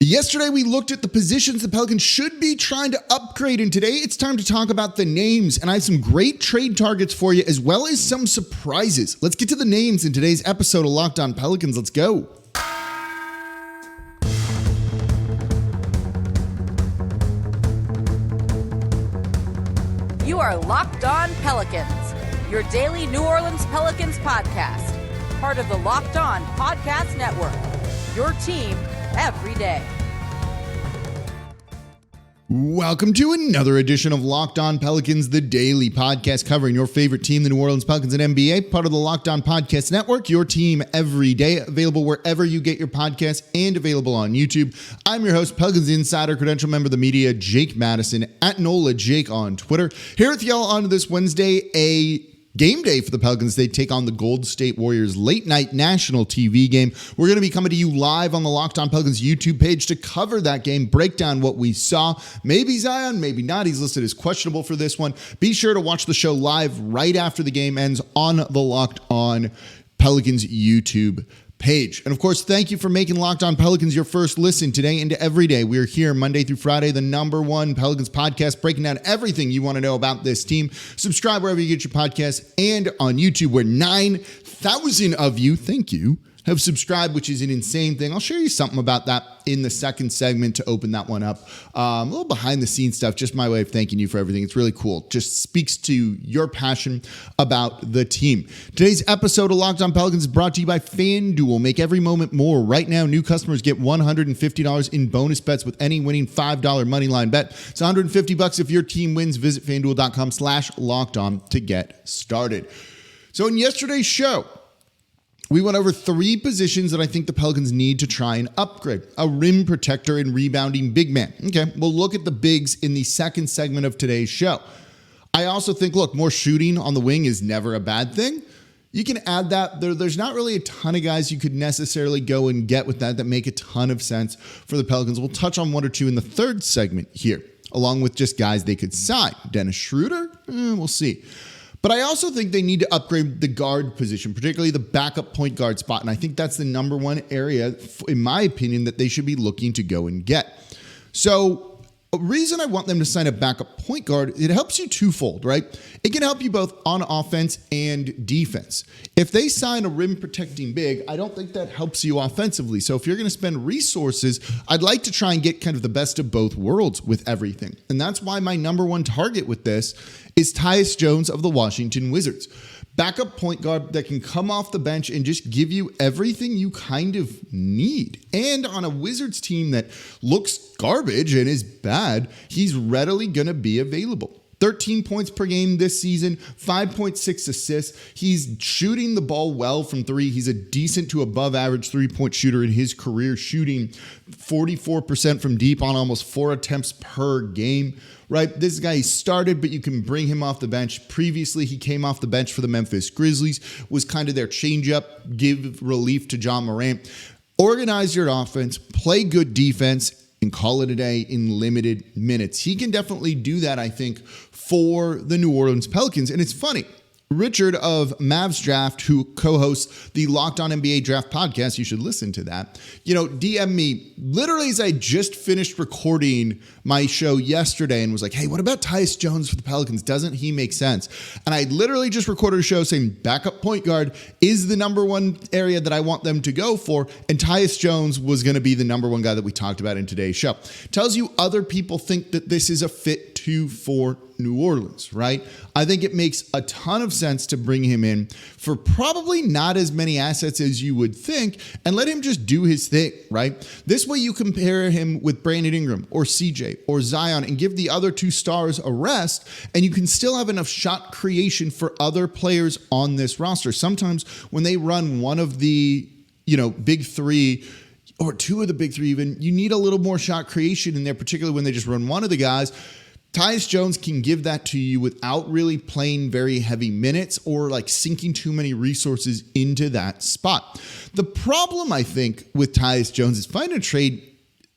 Yesterday, we looked at the positions the Pelicans should be trying to upgrade, and today it's time to talk about the names, and I have some great trade targets for you, as well as some surprises. Let's get to the names in today's episode of Locked On Pelicans. Let's go. You are Locked On Pelicans, your daily New Orleans Pelicans podcast, part of the Locked On Podcast Network, your team every day. Welcome to another edition of Locked On Pelicans, the daily podcast covering your favorite team, the New Orleans Pelicans and NBA, part of the Locked On Podcast Network, your team every day, available wherever you get your podcasts and available on YouTube. I'm your host, Pelicans Insider, credential member of the media, Jake Madison, at NOLA Jake on Twitter. Here with y'all on this Wednesday, a game day for the Pelicans. They take on the Golden State Warriors late night national TV game. We're going to be coming to you live on the Locked On Pelicans YouTube page to cover that game, break down what we saw. Maybe Zion, maybe not. He's listed as questionable for this one. Be sure to watch the show live right after the game ends on the Locked On Pelicans YouTube page. And of course, thank you for making Locked On Pelicans your first listen today and every day. We are here Monday through Friday, the number one Pelicans podcast, breaking down everything you want to know about this team. Subscribe wherever you get your podcasts and on YouTube, where 9,000 of you, thank you, have subscribed, which is an insane thing. I'll share you something about that in the second segment to open that one up. A little behind the scenes stuff, just my way of thanking you for everything. It's really cool. Just speaks to your passion about the team. Today's episode of Locked On Pelicans is brought to you by FanDuel. Make every moment more. Right now, new customers get $150 in bonus bets with any winning $5 moneyline bet. It's $150 if your team wins. Visit FanDuel.com/lockedon to get started. So in yesterday's show, we went over three positions that I think the Pelicans need to try and upgrade. A rim protector and rebounding big man. Okay, we'll look at the bigs in the second segment of today's show. I also think, look, more shooting on the wing is never a bad thing. You can add that. There's not really a ton of guys you could necessarily go and get with that make a ton of sense for the Pelicans. We'll touch on one or two in the third segment here, along with just guys they could sign. Dennis Schroeder? We'll see. But I also think they need to upgrade the guard position, particularly the backup point guard spot. And I think that's the number one area, in my opinion, that they should be looking to go and get. So a reason I want them to sign a backup point guard, it helps you twofold, right? It can help you both on offense and defense. If they sign a rim protecting big, I don't think that helps you offensively. So if you're going to spend resources, I'd like to try and get kind of the best of both worlds with everything. And that's why my number one target with this is Tyus Jones of the Washington Wizards. Backup point guard that can come off the bench and just give you everything you kind of need. And on a Wizards team that looks garbage and is bad, he's readily going to be available. 13 points per game this season, 5.6 assists. He's shooting the ball well from three. He's a decent to above average three-point shooter in his career, shooting 44% from deep on almost 4 attempts per game, right? This guy, he started, but you can bring him off the bench. Previously, he came off the bench for the Memphis Grizzlies, was kind of their change-up, give relief to John Morant. Organize your offense, play good defense, and call it a day in limited minutes. He can definitely do that, I think, for the New Orleans Pelicans. And it's funny, Richard of Mavs Draft, who co-hosts the Locked On NBA Draft podcast, you should listen to that, DM me literally as I just finished recording my show yesterday and was like, hey, what about Tyus Jones for the Pelicans? Doesn't he make sense? And I literally just recorded a show saying backup point guard is the number one area that I want them to go for. And Tyus Jones was going to be the number one guy that we talked about in today's show. Tells you other people think that this is a fit too for New Orleans, right? I think it makes a ton of sense to bring him in for probably not as many assets as you would think and let him just do his thing, right? This way you compare him with Brandon Ingram or CJ or Zion and give the other two stars a rest, and you can still have enough shot creation for other players on this roster. Sometimes when they run one of the, big three or two of the big three even, you need a little more shot creation in there, particularly when they just run one of the guys. Tyus Jones can give that to you without really playing very heavy minutes or like sinking too many resources into that spot. The problem, I think, with Tyus Jones is finding a trade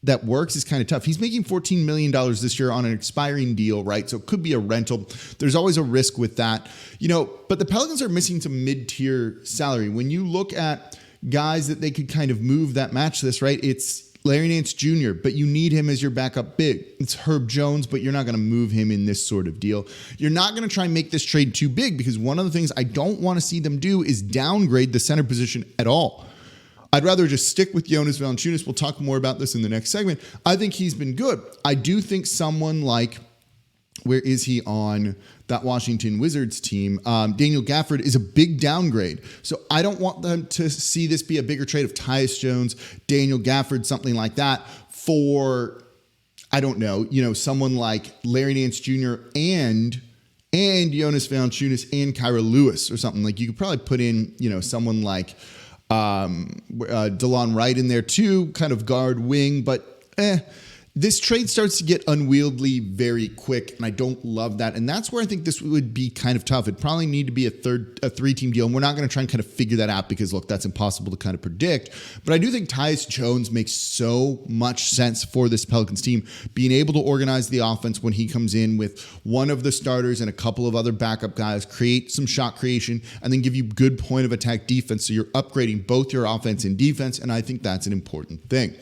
that works is kind of tough. He's making $14 million this year on an expiring deal, right? So it could be a rental. There's always a risk with that, but the Pelicans are missing some mid-tier salary. When you look at guys that they could kind of move that match this, right? It's Larry Nance Jr., but you need him as your backup big. It's Herb Jones, but you're not going to move him in this sort of deal. You're not going to try and make this trade too big, because one of the things I don't want to see them do is downgrade the center position at all. I'd rather just stick with Jonas Valanciunas. We'll talk more about this in the next segment. I think he's been good. I do think someone like, where is he on that Washington Wizards team? Daniel Gafford is a big downgrade. So I don't want them to see this be a bigger trade of Tyus Jones, Daniel Gafford, something like that, for, I don't know, someone like Larry Nance Jr. and Jonas Valanciunas and Kyra Lewis or something. Like, you could probably put in, someone like DeLon Wright in there too, kind of guard wing, but this trade starts to get unwieldy very quick, and I don't love that. And that's where I think this would be kind of tough. It'd probably need to be a 3-team deal, and we're not going to try and kind of figure that out because, look, that's impossible to kind of predict. But I do think Tyus Jones makes so much sense for this Pelicans team, being able to organize the offense when he comes in with one of the starters and a couple of other backup guys, create some shot creation, and then give you good point of attack defense. So you're upgrading both your offense and defense, and I think that's an important thing.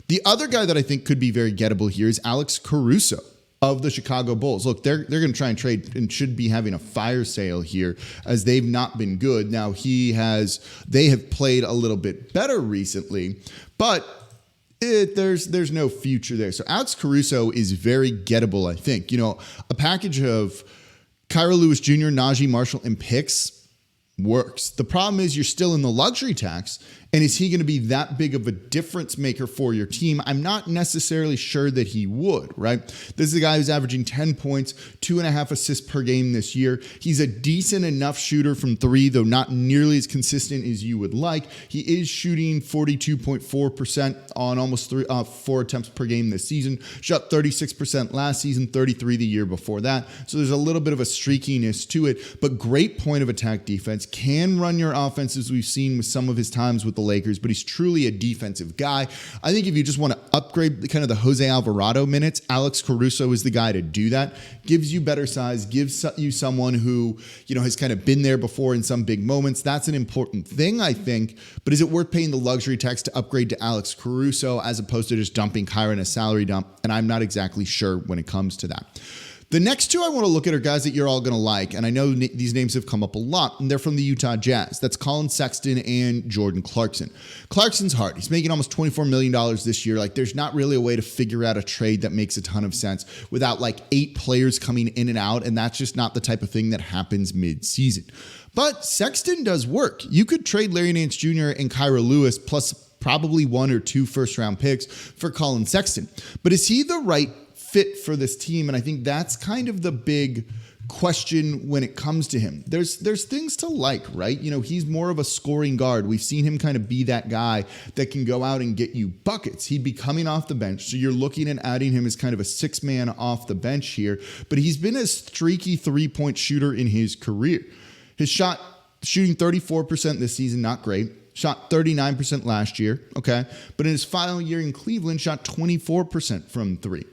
The other guy that I think could be very gettable here is Alex Caruso of the Chicago Bulls. Look, they're going to try and trade and should be having a fire sale here, as they've not been good. Now they have played a little bit better recently, but there's no future there. So Alex Caruso is very gettable, I think. A package of Kyra Lewis Jr., Najee Marshall, and picks works. The problem is you're still in the luxury tax, and is he going to be that big of a difference maker for your team? I'm not necessarily sure that he would, right? This is a guy who's averaging 10 points, 2.5 assists per game this year. He's a decent enough shooter from three, though not nearly as consistent as you would like. He is shooting 42.4% on almost 4 attempts per game this season. Shot 36% last season, 33 the year before that. So there's a little bit of a streakiness to it, but great point of attack defense. Can run your offense, as we've seen with some of his times with the Lakers, but he's truly a defensive guy. I think if you just want to upgrade kind of the Jose Alvarado minutes, Alex Caruso is the guy to do that. Gives you better size, gives you someone who, has kind of been there before in some big moments. That's an important thing, I think. But is it worth paying the luxury tax to upgrade to Alex Caruso as opposed to just dumping Kyra in a salary dump? And I'm not exactly sure when it comes to that. The next two I want to look at are guys that you're all going to like, and I know these names have come up a lot, and they're from the Utah Jazz. That's Colin Sexton and Jordan Clarkson. Clarkson's hard. He's making almost $24 million this year. Like, there's not really a way to figure out a trade that makes a ton of sense without like 8 players coming in and out, and that's just not the type of thing that happens mid-season. But Sexton does work. You could trade Larry Nance Jr. and Kyra Lewis plus probably 1 or 2 first-round picks for Colin Sexton. But is he the right fit for this team? And I think that's kind of the big question when it comes to him. There's things to like, right? He's more of a scoring guard. We've seen him kind of be that guy that can go out and get you buckets. He'd be coming off the bench. So you're looking at adding him as kind of a 6-man off the bench here, but he's been a streaky 3-point shooter in his career. His shooting 34% this season, not great. Shot 39% last year. Okay. But in his final year in Cleveland, shot 24% from 3.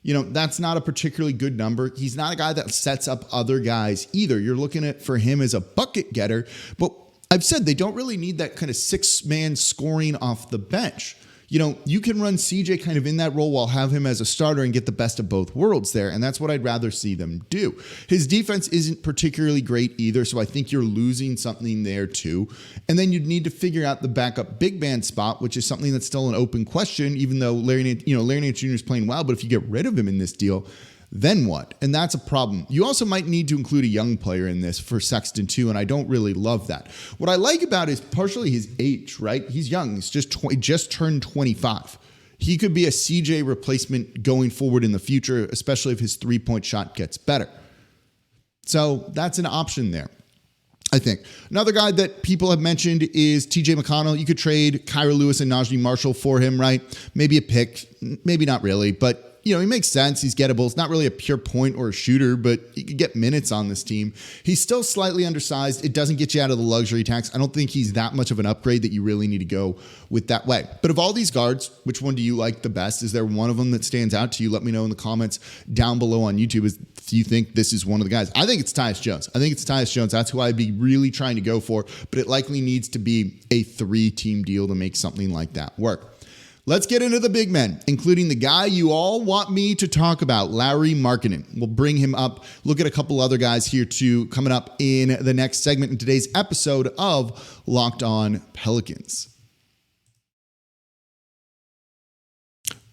That's not a particularly good number. He's not a guy that sets up other guys either. You're looking at for him as a bucket getter, but I've said they don't really need that kind of 6-man scoring off the bench. You can run CJ kind of in that role while have him as a starter and get the best of both worlds there. And that's what I'd rather see them do. His defense isn't particularly great either. So I think you're losing something there too. And then you'd need to figure out the backup big man spot, which is something that's still an open question, even though Larry Nance Jr. is playing well. But if you get rid of him in this deal, then what? And that's a problem. You also might need to include a young player in this for Sexton too, and I don't really love that. What I like about is partially his age, right? He's young. He's just turned 25. He could be a CJ replacement going forward in the future, especially if his 3-point shot gets better. So that's an option there, I think. Another guy that people have mentioned is TJ McConnell. You could trade Kyra Lewis and Najee Marshall for him, right? Maybe a pick, maybe not really, but he makes sense. He's gettable. It's not really a pure point or a shooter, but he could get minutes on this team. He's still slightly undersized. It doesn't get you out of the luxury tax. I don't think he's that much of an upgrade that you really need to go with that way. But of all these guards, which one do you like the best? Is there one of them that stands out to you? Let me know in the comments down below on YouTube. Do you think this is one of the guys? I think it's Tyus Jones. That's who I'd be really trying to go for, but it likely needs to be a 3-team deal to make something like that work. Let's get into the big men, including the guy you all want me to talk about, Lauri Markkanen. We'll bring him up, look at a couple other guys here too, coming up in the next segment in today's episode of Locked On Pelicans.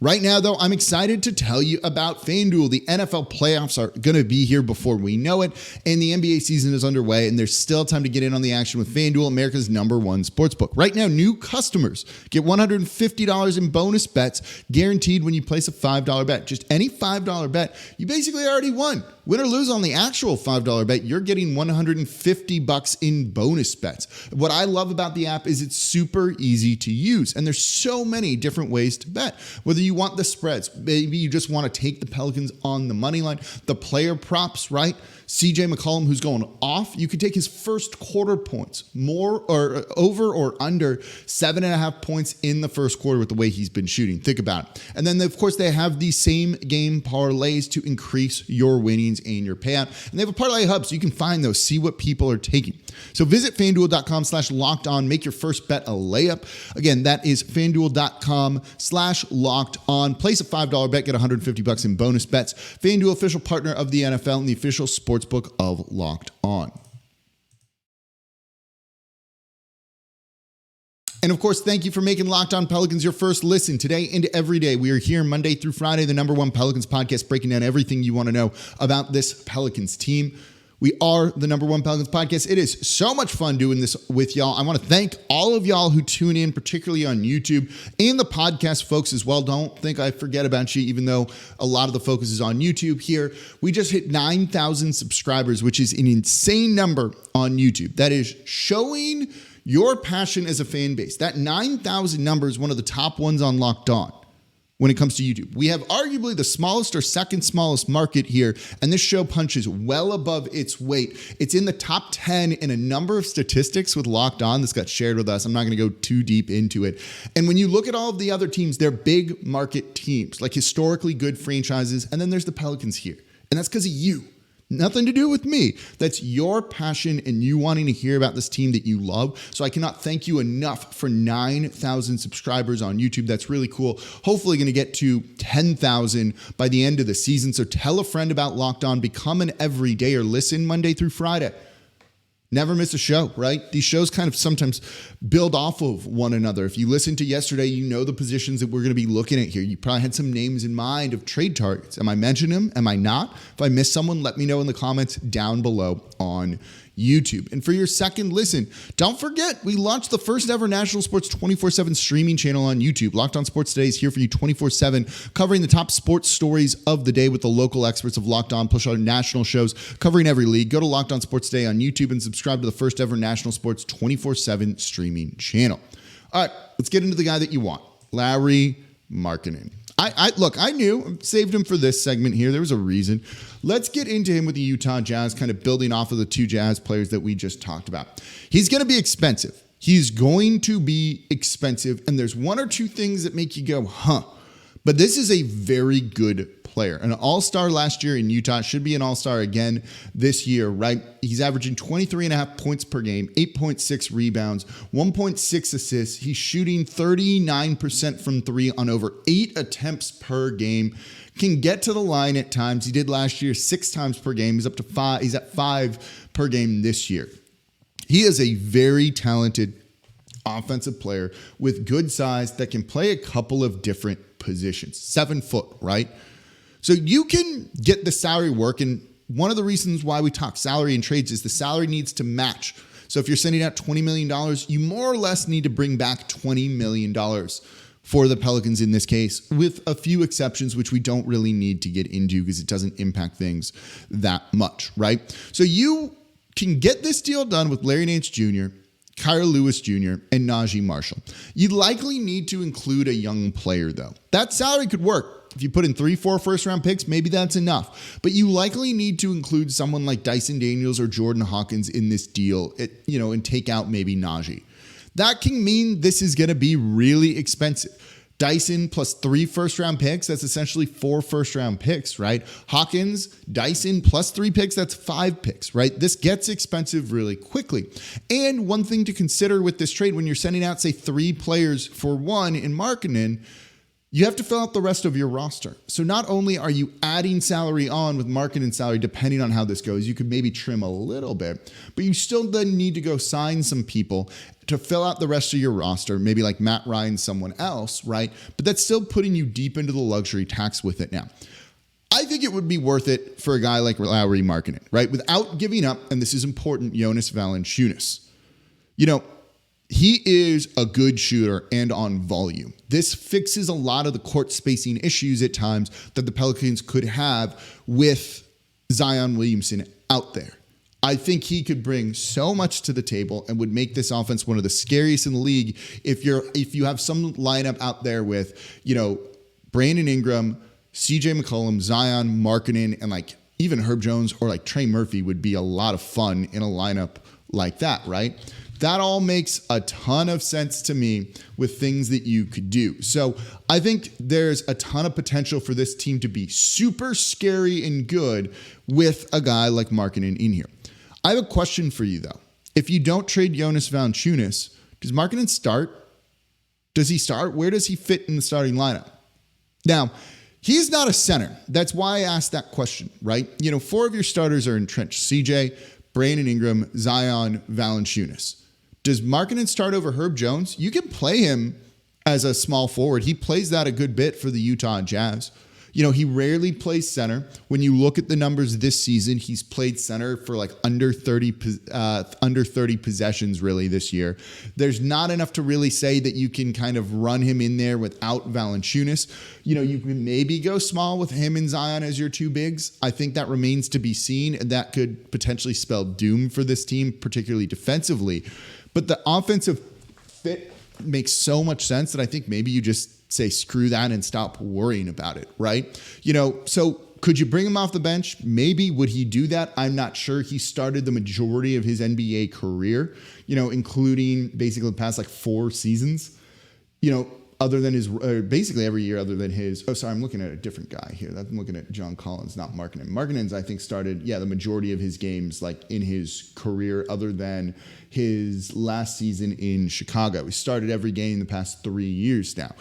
Right now, though, I'm excited to tell you about FanDuel. The NFL playoffs are going to be here before we know it, and the NBA season is underway, and there's still time to get in on the action with FanDuel, America's #1 sportsbook. Right now, new customers get $150 in bonus bets guaranteed when you place a $5 bet. Just any $5 bet, you basically already won. Win or lose on the actual $5 bet, you're getting $150 in bonus bets. What I love about the app is it's super easy to use, and there's so many different ways to bet. Whether you want the spreads, maybe you just want to take the Pelicans on the money line, the player props, right? CJ McCollum, who's going off, you could take his first quarter points, more or over or under 7.5 points in the first quarter with the way he's been shooting. Think about it. And then, of course, they have the same game parlays to increase your winnings and your payout. And they have a parlay hub so you can find those, see what people are taking. So visit FanDuel.com/lockedon, make your first bet a layup. Again, that is FanDuel.com/lockedon. Place a $5 bet, get $150 in bonus bets. FanDuel, official partner of the NFL and the official sportsbook of Locked On. And of course, thank you for making Locked On Pelicans your first listen today and every day. We are here Monday through Friday, the #1 Pelicans podcast, breaking down everything you want to know about this Pelicans team. We are the #1 Pelicans podcast. It is so much fun doing this with y'all. I want to thank all of y'all who tune in, particularly on YouTube, and the podcast folks as well. Don't think I forget about you, even though a lot of the focus is on YouTube here. We just hit 9,000 subscribers, which is an insane number on YouTube. That is showing your passion as a fan base. That 9,000 number is one of the top ones on Locked On. When it comes to YouTube, we have arguably the smallest or second smallest market here, and this show punches well above its weight. It's in the top 10 in a number of statistics with Locked On. This got shared with us. I'm not going to go too deep into it. And when you look at all of the other teams, they're big market teams, like historically good franchises, and then there's the Pelicans here. And that's because of you. Nothing to do with me. That's your passion and you wanting to hear about this team that you love. So I cannot thank you enough for 9,000 subscribers on YouTube. That's really cool. Hopefully going to get to 10,000 by the end of the season. So tell a friend about Locked On. Become an everyday or listen Monday through Friday. Never miss a show, right? These shows kind of sometimes build off of one another. If you listened to yesterday, you know the positions that we're going to be looking at here. You probably had some names in mind of trade targets. Am I mentioning them? Am I not? If I missed someone, let me know in the comments down below on YouTube. And for your second listen, don't forget, we launched the first ever national sports 24/7 streaming channel on YouTube. Locked On Sports Today is here for you 24/7, covering the top sports stories of the day with the local experts of Locked On, plus our national shows covering every league. Go to Locked On Sports Today on YouTube and subscribe to the first ever national sports 24/7 streaming channel. All right, let's get into the guy that you want, Lauri Markkanen. I knew, saved him for this segment here. There was a reason. Let's get into him with the Utah Jazz, kind of building off of the two Jazz players that we just talked about. He's going to be expensive. He's going to be expensive. And there's one or two things that make you go, huh? But this is a very good player. An all-star last year in Utah, should be an all-star again this year, right? He's averaging 23.5 points per game, 8.6 rebounds, 1.6 assists. He's shooting 39% from three on over 8 attempts per game. Can get to the line at times. He did last year 6 times per game. He's up to 5. He's at 5 per game this year. He is a very talented offensive player with good size that can play a couple of different positions. 7 foot, right? So you can get the salary work, and one of the reasons why we talk salary and trades is the salary needs to match. So if you're sending out $20 million, you more or less need to bring back $20 million for the Pelicans in this case, with a few exceptions, which we don't really need to get into because it doesn't impact things that much, right? So you can get this deal done with Larry Nance Jr., Kira Lewis Jr., and Najee Marshall. You'd likely need to include a young player, though. That salary could work. If you put in 3-4 first-round picks, maybe that's enough. But you likely need to include someone like Dyson Daniels or Jordan Hawkins in this deal, and take out maybe Najee. That can mean this is going to be really expensive. Dyson plus 3 first-round picks, that's essentially 4 first-round picks, right? Hawkins, Dyson plus 3 picks, that's 5 picks, right? This gets expensive really quickly. And one thing to consider with this trade, when you're sending out, say, 3 players for 1 in Markkanen, you have to fill out the rest of your roster. So not only are you adding salary on with Markkanen's salary, depending on how this goes, you could maybe trim a little bit, but you still then need to go sign some people to fill out the rest of your roster, maybe like Matt Ryan, someone else, right? But that's still putting you deep into the luxury tax with it now. I think it would be worth it for a guy like Lauri Markkanen, right? Without giving up, and this is important, Jonas Valanciunas. You know, he is a good shooter and on volume. This fixes a lot of the court spacing issues at times that the Pelicans could have with Zion Williamson out there. I think he could bring so much to the table and would make this offense one of the scariest in the league if you have some lineup out there with, you know, Brandon Ingram, CJ McCollum, Zion, Markkanen, and like even Herb Jones or like Trey Murphy would be a lot of fun in a lineup like that, right? That all makes a ton of sense to me with things that you could do. So I think there's a ton of potential for this team to be super scary and good with a guy like Markkanen in here. I have a question for you, though. If you don't trade Jonas Valanciunas, does Markkanen start? Does he start? Where does he fit in the starting lineup? Now, he's not a center. That's why I asked that question, right? You know, 4 of your starters are entrenched. CJ, Brandon Ingram, Zion, Valanciunas. Does Markkanen start over Herb Jones? You can play him as a small forward. He plays that a good bit for the Utah Jazz. You know, he rarely plays center. When you look at the numbers this season, he's played center for like under 30 possessions really this year. There's not enough to really say that you can kind of run him in there without Valanciunas. You know, you can maybe go small with him and Zion as your 2 bigs. I think that remains to be seen, and that could potentially spell doom for this team, particularly defensively. But the offensive fit makes so much sense that I think maybe you just say screw that and stop worrying about it, right? You know, so could you bring him off the bench? Maybe. Would he do that? I'm not sure. He started the majority of his NBA career, you know, including basically the past like 4 seasons, you know, other than his, basically every year other than his, I'm looking at a different guy here. I'm looking at John Collins, not Markkanen. Markkanen's, I think, started, the majority of his games like in his career other than his last season in Chicago. He started every game in the past 3 years now.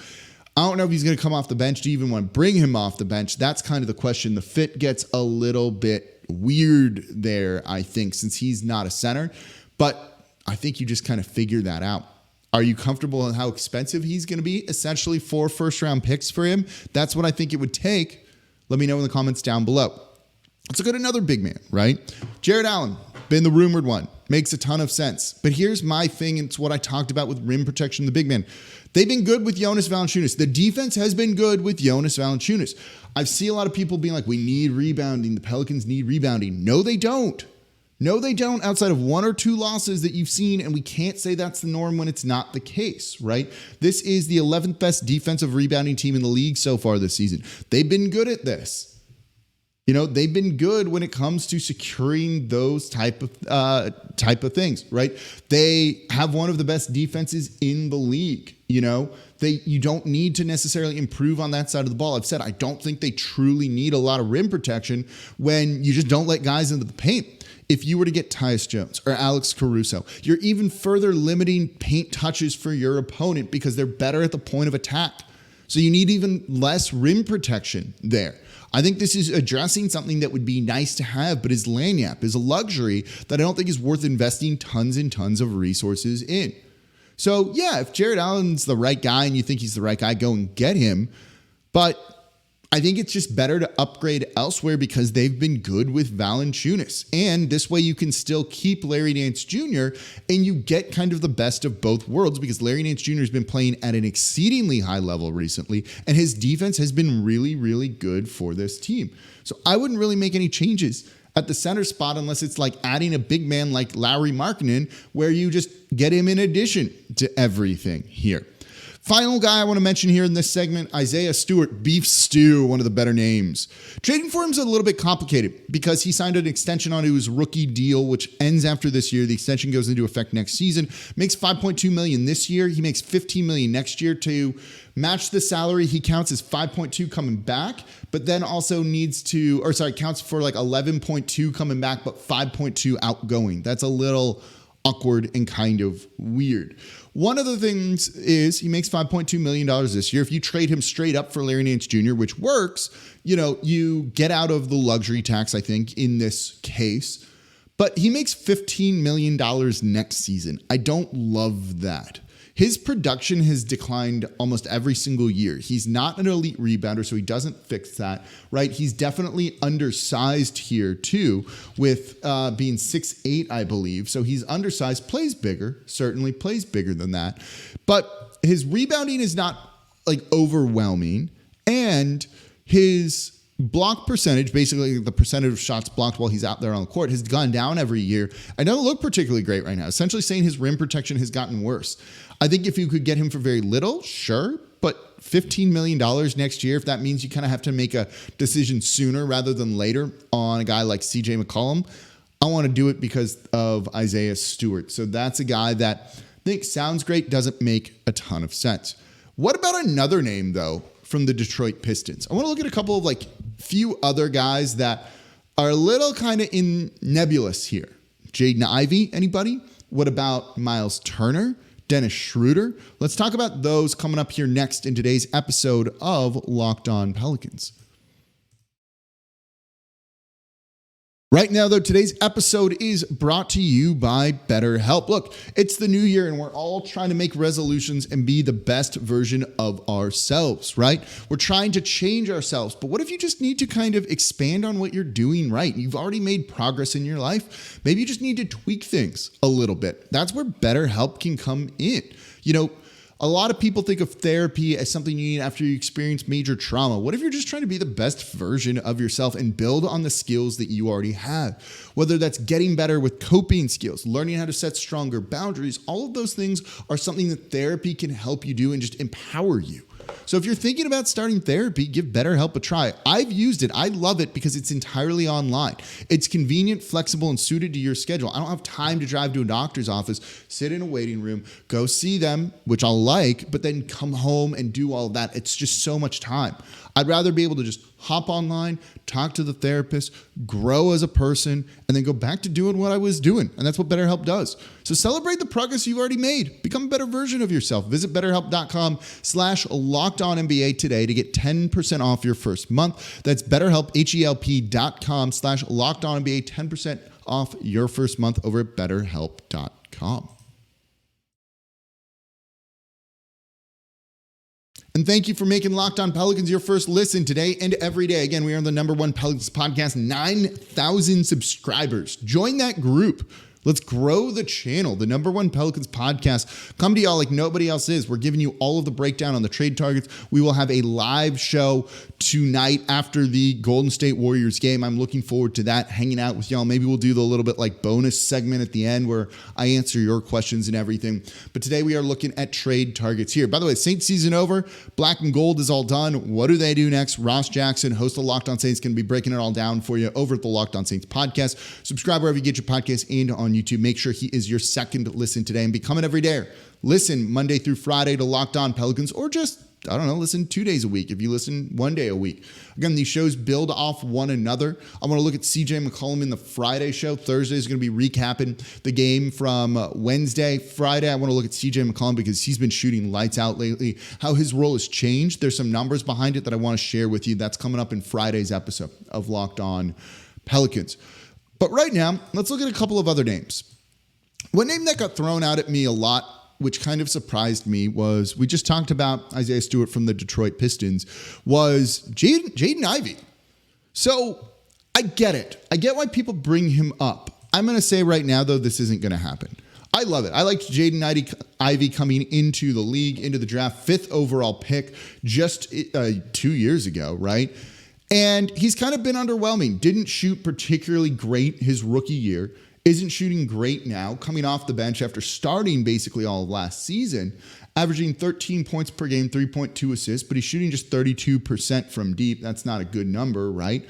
I don't know if he's going to come off the bench. Do you even want to bring him off the bench? That's kind of the question. The fit gets a little bit weird there, I think, since he's not a center. But I think you just kind of figure that out. Are you comfortable in how expensive he's going to be? Essentially 4 first-round picks for him. That's what I think it would take. Let me know in the comments down below. Let's look at another big man, right? Jarrett Allen, been the rumored one. Makes a ton of sense. But here's my thing. It's what I talked about with rim protection, the big man. They've been good with Jonas Valanciunas. The defense has been good with Jonas Valanciunas. I see a lot of people being like, we need rebounding. The Pelicans need rebounding. No, they don't. No, they don't, outside of 1 or 2 losses that you've seen, and we can't say that's the norm when it's not the case, right? This is the 11th best defensive rebounding team in the league so far this season. They've been good at this. You know, they've been good when it comes to securing those type of things, right? They have one of the best defenses in the league. You know, you don't need to necessarily improve on that side of the ball. I've said I don't think they truly need a lot of rim protection when you just don't let guys into the paint. If you were to get Tyus Jones or Alex Caruso, you're even further limiting paint touches for your opponent because they're better at the point of attack. So you need even less rim protection there. I think this is addressing something that would be nice to have, but is lagniappe, is a luxury that I don't think is worth investing tons and tons of resources in. So yeah, if Jarrett Allen's the right guy and you think he's the right guy, go and get him. But I think it's just better to upgrade elsewhere because they've been good with Valanciunas. And this way you can still keep Larry Nance Jr. and you get kind of the best of both worlds because Larry Nance Jr. has been playing at an exceedingly high level recently and his defense has been really, really good for this team. So I wouldn't really make any changes at the center spot unless it's like adding a big man like Lauri Markkanen where you just get him in addition to everything here. Final guy I want to mention here in this segment, Isaiah Stewart, Beef Stew, one of the better names. Trading for him is a little bit complicated because he signed an extension onto his rookie deal, which ends after this year. The extension goes into effect next season. Makes $5.2 million this year. He makes $15 million next year. To match the salary, he counts as $5.2 coming back, but then also counts for like $11.2 coming back, but $5.2 outgoing. That's a little awkward and kind of weird. One of the things is he makes $5.2 million this year. If you trade him straight up for Larry Nance Jr., which works, you get out of the luxury tax, I think, in this case. But he makes $15 million next season. I don't love that. His production has declined almost every single year. He's not an elite rebounder, so he doesn't fix that, right? He's definitely undersized here too, with being 6'8", I believe. So he's undersized, plays bigger, certainly plays bigger than that. But his rebounding is not like overwhelming, and his block percentage, basically the percentage of shots blocked while he's out there on the court, has gone down every year. I don't look particularly great right now, essentially saying his rim protection has gotten worse. I think if you could get him for very little, sure, but $15 million next year, if that means you kind of have to make a decision sooner rather than later on a guy like CJ McCollum, I want to do it because of Isaiah Stewart. So that's a guy that I think sounds great, doesn't make a ton of sense. What about another name, though, from the Detroit Pistons? I want to look at a couple of few other guys that are a little kind of nebulous here. Jaden Ivey, anybody? What about Myles Turner? Dennis Schroeder? Let's talk about those coming up here next in today's episode of Locked On Pelicans. Right now, though, today's episode is brought to you by BetterHelp. Look, it's the new year and we're all trying to make resolutions and be the best version of ourselves, right? We're trying to change ourselves, but what if you just need to kind of expand on what you're doing right? You've already made progress in your life. Maybe you just need to tweak things a little bit. That's where BetterHelp can come in. A lot of people think of therapy as something you need after you experience major trauma. What if you're just trying to be the best version of yourself and build on the skills that you already have? Whether that's getting better with coping skills, learning how to set stronger boundaries, all of those things are something that therapy can help you do and just empower you. So if you're thinking about starting therapy, give BetterHelp a try. I've used it. I love it because it's entirely online. It's convenient, flexible, and suited to your schedule. I don't have time to drive to a doctor's office, sit in a waiting room, go see them, which I'll like, but then come home and do all of that. It's just so much time. I'd rather be able to just hop online, talk to the therapist, grow as a person, and then go back to doing what I was doing. And that's what BetterHelp does. So celebrate the progress you've already made. Become a better version of yourself. Visit BetterHelp.com/LockedOnNBA today to get 10% off your first month. That's BetterHelp, HELP.com/LockedOnNBA, 10% off your first month over at BetterHelp.com. And thank you for making Locked On Pelicans your first listen today and every day. Again, we are the Number One Pelicans podcast, 9,000 subscribers. Join that group. Let's grow the channel, the Number One Pelicans podcast. Come to y'all like nobody else is. We're giving you all of the breakdown on the trade targets. We will have a live show tonight after the Golden State Warriors game. I'm looking forward to that, hanging out with y'all. Maybe we'll do the little bit like bonus segment at the end where I answer your questions and everything. But today we are looking at trade targets here. By the way, Saints season over. Black and gold is all done. What do they do next? Ross Jackson, host of Locked On Saints, going to be breaking it all down for you over at the Locked On Saints podcast. Subscribe wherever you get your podcast and on YouTube. Make sure he is your second listen today and become an everyday. Listen Monday through Friday to Locked On Pelicans, or just, listen 2 days a week if you listen 1 day a week. Again, these shows build off one another. I want to look at CJ McCollum in the Friday show. Thursday is going to be recapping the game from Wednesday. Friday, I want to look at CJ McCollum because he's been shooting lights out lately. How his role has changed. There's some numbers behind it that I want to share with you. That's coming up in Friday's episode of Locked On Pelicans. But right now, let's look at a couple of other names. One name that got thrown out at me a lot, which kind of surprised me, was we just talked about Isaiah Stewart from the Detroit Pistons, was Jaden Ivey. So I get it. I get why people bring him up. I'm going to say right now, though, this isn't going to happen. I love it. I liked Jaden Ivey coming into the league, into the draft, 5th overall pick just 2 years ago, right? And he's kind of been underwhelming. Didn't shoot particularly great his rookie year. Isn't shooting great now, coming off the bench after starting basically all of last season. averaging 13 points per game, 3.2 assists, but he's shooting just 32% from deep. That's not a good number, right?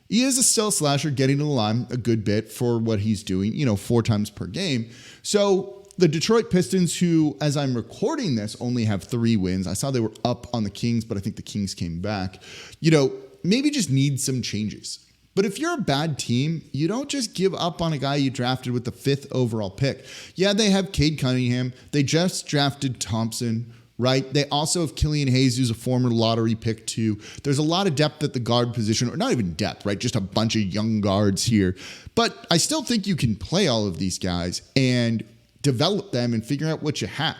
He is still a slasher, getting to the line a good bit for what he's doing, 4 times per game. So the Detroit Pistons, who, as I'm recording this, only have 3 wins. I saw they were up on the Kings, but I think the Kings came back. Maybe just need some changes. But if you're a bad team, you don't just give up on a guy you drafted with the 5th overall pick. Yeah, they have Cade Cunningham. They just drafted Thompson, right? They also have Killian Hayes, who's a former lottery pick too. There's a lot of depth at the guard position, or not even depth, right? Just a bunch of young guards here. But I still think you can play all of these guys and develop them and figure out what you have.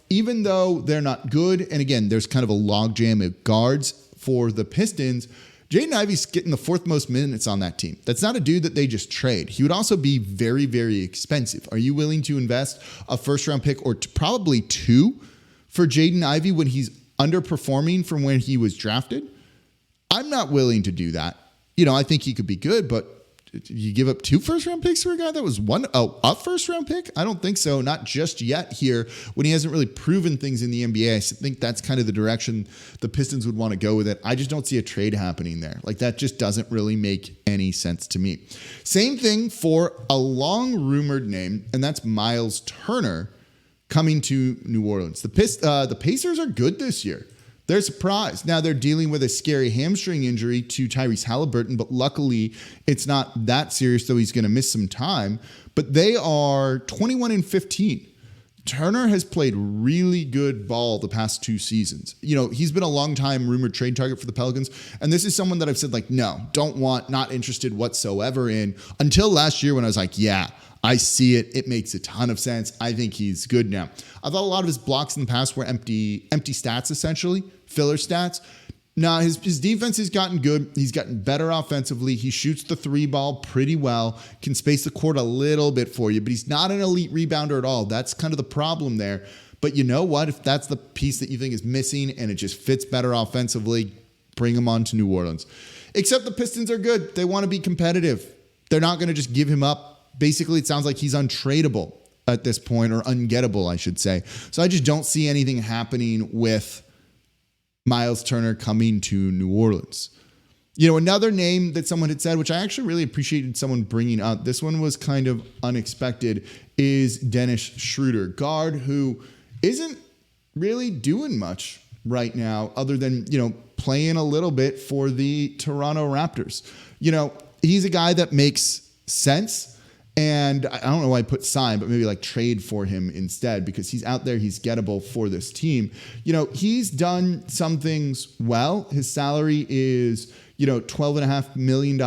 Even though they're not good, and again, there's kind of a logjam of guards for the Pistons, Jaden Ivey's getting the 4th most minutes on that team. That's not a dude that they just trade. He would also be very, very expensive. Are you willing to invest a 1st-round pick or probably 2 for Jaden Ivey when he's underperforming from when he was drafted? I'm not willing to do that. I think he could be good, but you give up 2 first-round picks for a guy that was a first-round pick? I don't think so. Not just yet here when he hasn't really proven things in the NBA. I think that's kind of the direction the Pistons would want to go with it. I just don't see a trade happening there. That just doesn't really make any sense to me. Same thing for a long-rumored name, and that's Myles Turner coming to New Orleans. The Pacers are good this year. They're surprised. Now they're dealing with a scary hamstring injury to Tyrese Halliburton, but luckily it's not that serious, though he's going to miss some time. But they are 21-15. Turner has played really good ball the past 2 seasons. He's been a long time rumored trade target for the Pelicans. And this is someone that I've said no, don't want, not interested whatsoever in, until last year when I was like, yeah, I see it. It makes a ton of sense. I think he's good now. I thought a lot of his blocks in the past were empty stats, essentially, filler stats. Now, his defense has gotten good. He's gotten better offensively. He shoots the 3 ball pretty well, can space the court a little bit for you, but he's not an elite rebounder at all. That's kind of the problem there. But you know what? If that's the piece that you think is missing and it just fits better offensively, bring him on to New Orleans. Except the Pistons are good. They want to be competitive. They're not going to just give him up. Basically, it sounds like he's untradeable at this point, or ungettable, I should say. So I just don't see anything happening with Myles Turner coming to New Orleans. Another name that someone had said, which I actually really appreciated someone bringing up, this one was kind of unexpected, is Dennis Schroeder, guard who isn't really doing much right now other than, playing a little bit for the Toronto Raptors. He's a guy that makes sense. And I don't know why I put sign, but maybe trade for him instead, because he's out there, he's gettable for this team. He's done some things well. His salary is, $12.5 million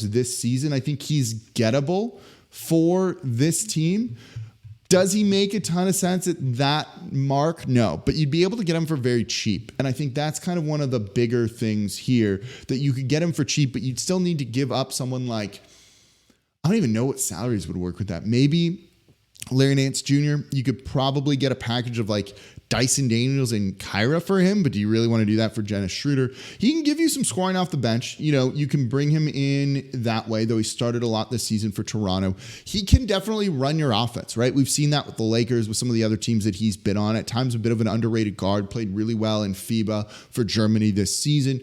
this season. I think he's gettable for this team. Does he make a ton of sense at that mark? No, but you'd be able to get him for very cheap. And I think that's kind of one of the bigger things here, that you could get him for cheap, but you'd still need to give up someone like, I don't even know what salaries would work with that. Maybe Larry Nance Jr., you could probably get a package of Dyson Daniels and Kyra for him, but do you really want to do that for Dennis Schroeder? He can give you some scoring off the bench. You can bring him in that way, though he started a lot this season for Toronto. He can definitely run your offense, right? We've seen that with the Lakers, with some of the other teams that he's been on. At times, a bit of an underrated guard, played really well in FIBA for Germany this season.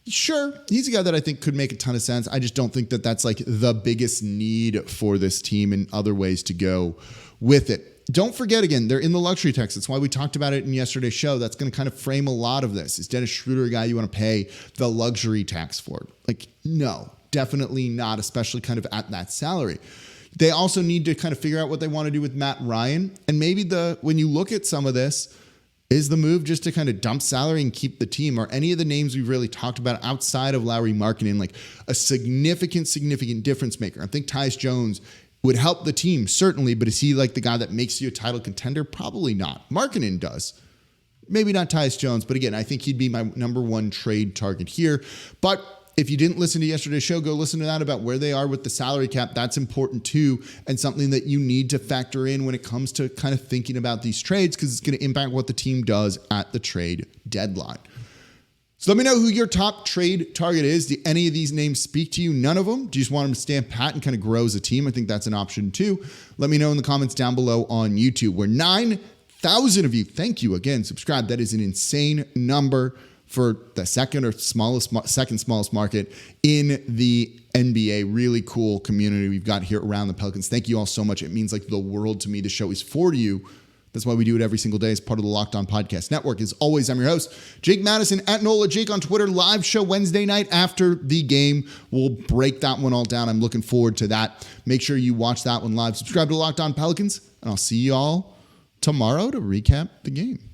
Sure, he's a guy that I think could make a ton of sense. I just don't think that that's the biggest need for this team, and other ways to go with it. Don't forget, again, they're in the luxury tax. That's why we talked about it in yesterday's show. That's going to kind of frame a lot of this. Is Dennis Schroeder a guy you want to pay the luxury tax for? No, definitely not, especially kind of at that salary. They also need to kind of figure out what they want to do with Matt Ryan. And maybe when you look at some of this, is the move just to kind of dump salary and keep the team? Or any of the names we've really talked about outside of Lauri Markkanen, a significant difference maker? I think Tyus Jones would help the team, certainly, but is he the guy that makes you a title contender? Probably not. Markkanen does. Maybe not Tyus Jones, but again, I think he'd be my number 1 trade target here. But if you didn't listen to yesterday's show, go listen to that about where they are with the salary cap. That's important too, and something that you need to factor in when it comes to kind of thinking about these trades, because it's going to impact what the team does at the trade deadline. So let me know who your top trade target is. Do any of these names speak to you? None of them? Do you just want them to stand pat and kind of grow as a team? I think that's an option too. Let me know in the comments down below on YouTube. We're 9 1,000 of you, thank you again, subscribe. That is an insane number for the second smallest market in the NBA. Really cool community we've got here around the Pelicans. Thank you all so much. It means like the world to me. The show is for you. That's why we do it every single day as part of the Locked On Podcast Network. As always, I'm your host, Jake Madison, at NOLA Jake on Twitter. Live show Wednesday night after the game. We'll break that one all down. I'm looking forward to that. Make sure you watch that one live. Subscribe to Locked On Pelicans, and I'll see you all tomorrow to recap the game.